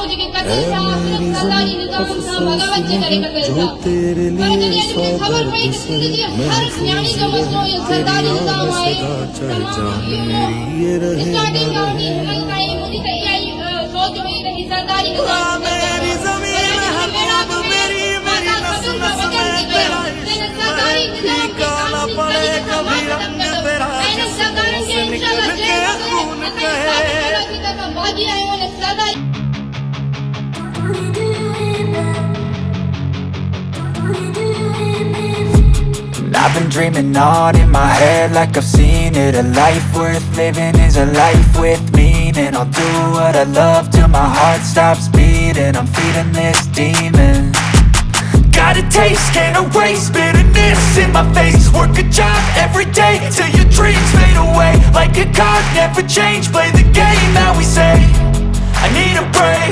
ऐ मेरी ज़मीं अफ़सोस नहीं जो तेरे लिए सौ दर्द सहे महफूज रहे तेरी आन से चाहे जान मेरी ये रहे ना रहे। मेरी ज़मीन महबूब मेरी मेरी नस नस में तेरा इश्क काला पड़े कभी रंग तेरा जिस्मों से निकल के खून कहे। I've been dreaming on in my head like I've seen it. A life worth living is a life with meaning. I'll do what I love till my heart stops beating. I'm feeding this demon. Got a taste, can't erase bitterness in my face. Work a job every day till your dreams fade away. Like a card, never change, play the game that we say. I need a break.